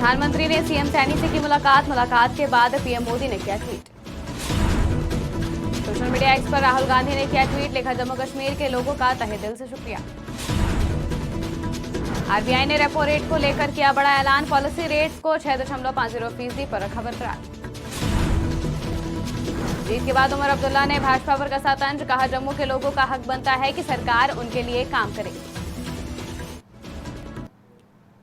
प्रधानमंत्री ने सीएम सैनी से की मुलाकात के बाद पीएम मोदी ने किया ट्वीट। सोशल मीडिया एक्स पर राहुल गांधी ने किया ट्वीट, लिखा जम्मू कश्मीर के लोगों का तहे दिल से शुक्रिया। आरबीआई ने रेपो रेट को लेकर किया बड़ा ऐलान, पॉलिसी रेट्स को 6.50% पर रखा बरकरार। जीत के बाद उमर अब्दुल्ला ने भाजपा पर कसा तंज, कहा जम्मू के लोगों का हक बनता है कि सरकार उनके लिए काम करे।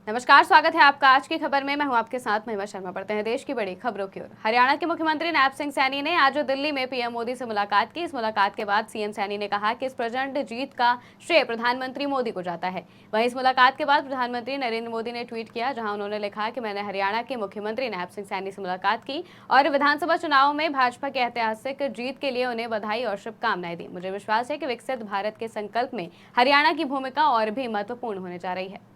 नमस्कार, स्वागत है आपका आज की खबर में। मैं हूं आपके साथ महिमा शर्मा। पढ़ते हैं देश की बड़ी खबरों की ओर। हरियाणा के मुख्यमंत्री नायब सिंह सैनी ने आज दिल्ली में पीएम मोदी से मुलाकात की। इस मुलाकात के बाद सीएम सैनी ने कहा कि इस प्रचंड जीत का श्रेय प्रधानमंत्री मोदी को जाता है। वहीं इस मुलाकात के बाद प्रधानमंत्री नरेंद्र मोदी ने ट्वीट किया, जहां उन्होंने लिखा कि मैंने हरियाणा के मुख्यमंत्री नायब सिंह सैनी से मुलाकात की और विधानसभा चुनाव में भाजपा की ऐतिहासिक जीत के लिए उन्हें बधाई और शुभकामनाएं दी। मुझे विश्वास है कि विकसित भारत के संकल्प में हरियाणा की भूमिका और भी महत्वपूर्ण होने जा रही है।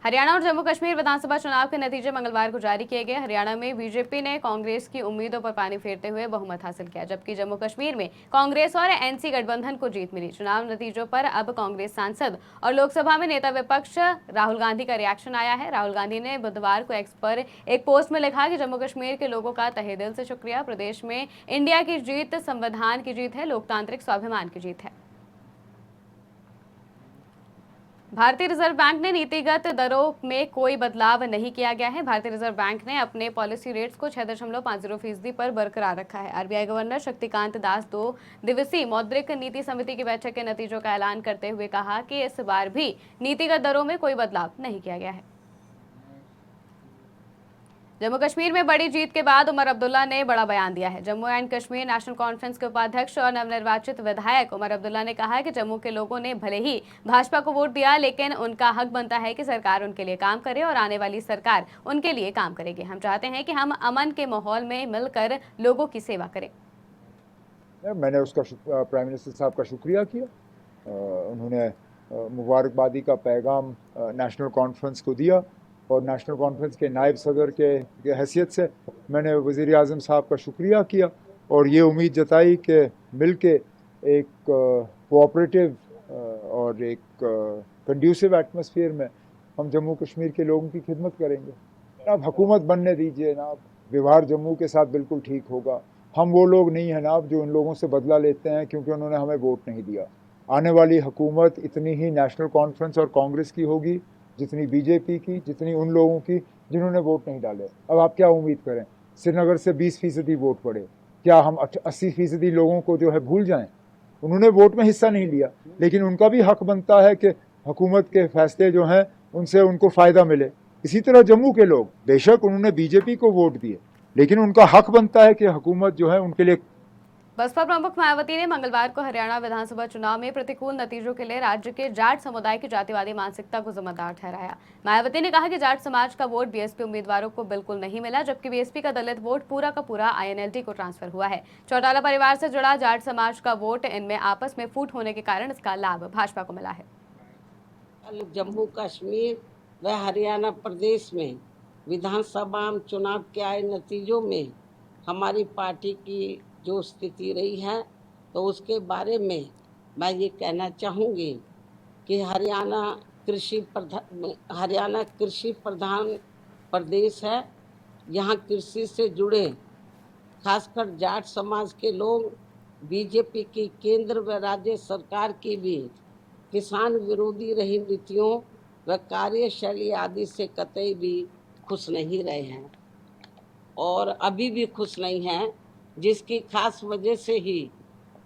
हरियाणा और जम्मू कश्मीर विधानसभा चुनाव के नतीजे मंगलवार को जारी किए गए। हरियाणा में बीजेपी ने कांग्रेस की उम्मीदों पर पानी फेरते हुए बहुमत हासिल किया, जबकि जम्मू कश्मीर में कांग्रेस और एनसी गठबंधन को जीत मिली। चुनाव नतीजों पर अब कांग्रेस सांसद और लोकसभा में नेता विपक्ष राहुल गांधी का रिएक्शन आया है। राहुल गांधी ने बुधवार को एक्स पर एक पोस्ट में लिखा कि जम्मू कश्मीर के लोगों का तहे दिल से शुक्रिया। प्रदेश में इंडिया की जीत संविधान की जीत है, लोकतांत्रिक स्वाभिमान की जीत है। भारतीय रिजर्व बैंक ने नीतिगत दरों में कोई बदलाव नहीं किया गया है। भारतीय रिजर्व बैंक ने अपने पॉलिसी रेट्स को 6.50% पर बरकरार रखा है। आरबीआई गवर्नर शक्तिकांत दास 2 दिवसीय मौद्रिक नीति समिति की बैठक के नतीजों का ऐलान करते हुए कहा कि इस बार भी नीतिगत दरों में कोई बदलाव नहीं किया गया है। जम्मू कश्मीर में बड़ी जीत के बाद उमर अब्दुल्ला ने बड़ा बयान दिया है। Jammu and Kashmir national conference के उपाध्यक्ष और नवनिर्वाचित विधायक उमर अब्दुल्ला ने कहा कि जम्मू के लोगों ने भले ही भाजपा को वोट दिया, लेकिन उनका हक बनता है कि सरकार उनके लिए काम करे और आने वाली सरकार उनके लिए काम करेगी। हम चाहते हैं कि हम अमन के माहौल में मिलकर लोगों की सेवा करें। मैंने उसका प्राइम मिनिस्टर साहब का शुक्रिया किया। उन्होंने मुबारकबादी का पैगाम नेशनल कॉन्फ्रेंस को दिया और नेशनल कॉन्फ्रेंस के नायब सदर के हैसियत से मैंने वज़ीर आज़म साहब का शुक्रिया किया और ये उम्मीद जताई कि मिल के एक कोऑपरेटिव और एक कंड्यूसिव एटमॉस्फेयर में हम जम्मू कश्मीर के लोगों की खिदमत करेंगे। अब हुकूमत बनने दीजिए ना, व्यवहार जम्मू के साथ बिल्कुल ठीक होगा। हम वो लोग नहीं हैं ना जो उन लोगों से बदला लेते हैं क्योंकि उन्होंने हमें वोट नहीं दिया। आने वाली हुकूमत इतनी ही नेशनल कॉन्फ्रेंस और कांग्रेस की होगी जितनी बीजेपी की, जितनी उन लोगों की जिन्होंने वोट नहीं डाले। अब आप क्या उम्मीद करें? श्रीनगर से 20% वोट पड़े, क्या हम 80% लोगों को जो है भूल जाएं? उन्होंने वोट में हिस्सा नहीं लिया, लेकिन उनका भी हक बनता है कि हुकूमत के फैसले जो हैं उनसे उनको फ़ायदा मिले। इसी तरह जम्मू के लोग, बेशक उन्होंने बीजेपी को वोट दिए, लेकिन उनका हक बनता है कि हुकूमत जो है उनके लिए। बसपा प्रमुख मायावती ने मंगलवार को हरियाणा विधानसभा चुनाव में प्रतिकूल नतीजों के लिए राज्य के जाट समुदाय की जातिवादी मानसिकता को जिम्मेदार ठहराया। मायावती ने कहा कि जाट समाज का वोट बीएसपी उम्मीदवारों को बिल्कुल नहीं मिला, जबकि बीएसपी का दलित वोट पूरा का पूरा आईएनएलडी को ट्रांसफर हुआ है। चौटाला परिवार से जुड़ा जाट समाज का वोट इनमें आपस में फूट होने के कारण इसका लाभ भाजपा को मिला है। जम्मू कश्मीर व हरियाणा प्रदेश में विधानसभा चुनाव के आए नतीजों में हमारी पार्टी की जो स्थिति रही है, तो उसके बारे में मैं ये कहना चाहूँगी कि हरियाणा कृषि प्रधान प्रदेश है। यहाँ कृषि से जुड़े खासकर जाट समाज के लोग बीजेपी की केंद्र व राज्य सरकार की भी किसान विरोधी रही नीतियों व कार्यशैली आदि से कतई भी खुश नहीं रहे हैं और अभी भी खुश नहीं हैं, जिसकी खास वजह से ही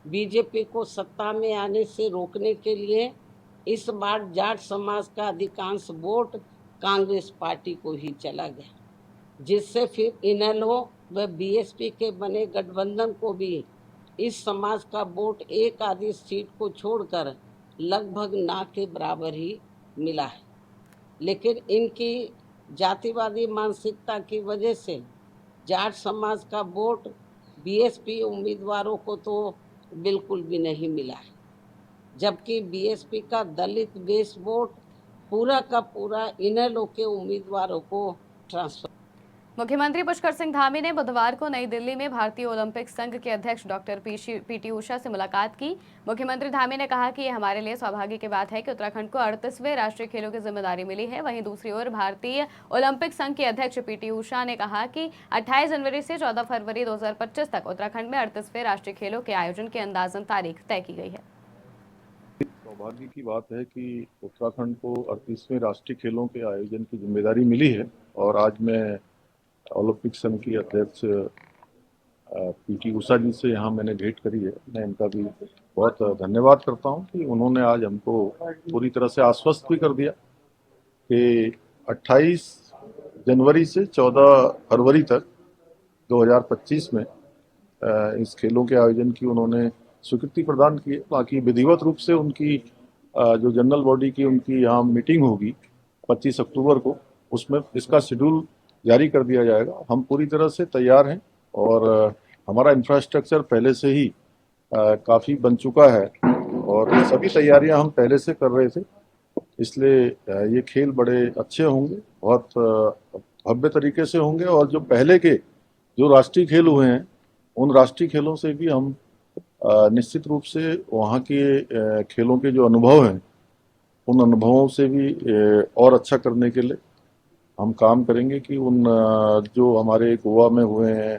बीजेपी को सत्ता में आने से रोकने के लिए इस बार जाट समाज का अधिकांश वोट कांग्रेस पार्टी को ही चला गया, जिससे फिर इनेलो व बीएसपी के बने गठबंधन को भी इस समाज का वोट एक आधी सीट को छोड़कर लगभग ना के बराबर ही मिला है। लेकिन इनकी जातिवादी मानसिकता की वजह से जाट समाज का वोट बीएसपी उम्मीदवारों को तो बिल्कुल भी नहीं मिला है, जबकि बीएसपी का दलित बेस वोट पूरा का पूरा इनेलो के उम्मीदवारों को ट्रांसफर। मुख्यमंत्री पुष्कर सिंह धामी ने बुधवार को नई दिल्ली में भारतीय ओलंपिक संघ के अध्यक्ष डॉक्टर पीटी उषा से मुलाकात की। मुख्यमंत्री धामी ने कहा कि यह हमारे लिए सौभाग्य की बात है कि उत्तराखंड को 38वें राष्ट्रीय खेलों की जिम्मेदारी मिली है। वहीं दूसरी ओर भारतीय ओलंपिक संघ के अध्यक्ष पीटी उषा ने कहा कि 28 जनवरी से 14 फरवरी 2025 तक उत्तराखंड में 38वें राष्ट्रीय खेलों के आयोजन की अंदाजन तारीख तय की गई है। सौभाग्य की बात है कि उत्तराखंड को 38वें राष्ट्रीय खेलों के आयोजन की जिम्मेदारी मिली है और आज मैं ओलंपिक संघ की अध्यक्ष पीटी उषा जी से यहाँ मैंने भेंट करी है। मैं इनका भी बहुत धन्यवाद करता हूँ कि उन्होंने आज हमको पूरी तरह से आश्वस्त भी कर दिया कि 28 जनवरी से 14 फरवरी तक 2025 में इस खेलों के आयोजन की उन्होंने स्वीकृति प्रदान की है। बाकी विधिवत रूप से उनकी जो जनरल बॉडी की उनकी यहाँ मीटिंग होगी 25 अक्टूबर को, उसमें इसका शेड्यूल जारी कर दिया जाएगा। हम पूरी तरह से तैयार हैं और हमारा इंफ्रास्ट्रक्चर पहले से ही काफ़ी बन चुका है और सभी तैयारियां हम पहले से कर रहे थे, इसलिए ये खेल बड़े अच्छे होंगे, बहुत भव्य तरीके से होंगे और जो पहले के जो राष्ट्रीय खेल हुए हैं उन राष्ट्रीय खेलों से भी हम निश्चित रूप से वहाँ के खेलों के जो अनुभव हैं उन अनुभवों से भी और अच्छा करने के लिए हम काम करेंगे कि उन जो हमारे गोवा में हुए हैं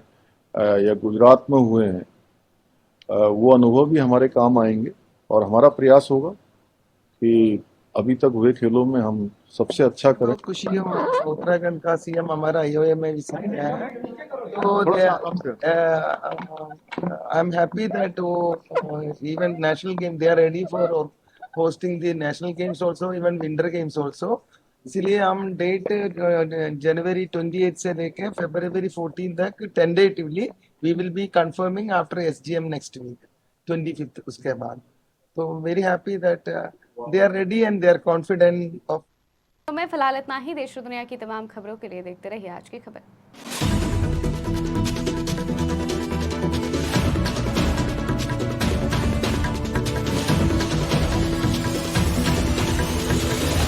या गुजरात में हुए हैं वो अनुभव भी हमारे काम आएंगे और हमारा प्रयास होगा कि अभी तक हुए खेलों में हम सबसे अच्छा करें। बहुत खुशी हो उत्तराखंड का सीएम हमारा आईओए में विजिट किया है, तो I am happy that even national game they are ready for hosting the national games also, even winter games also. इसलिए हम डेट जनवरी 28 से लेके फरवरी 14 तक tentatively we will be confirming after SGM next week 25th उसके बाद। तो very happy that they are ready and they are confident of। तो मैं फिलहाल इतना ही। देश और दुनिया की तमाम खबरों के लिए देखते रहिए आज की खबर।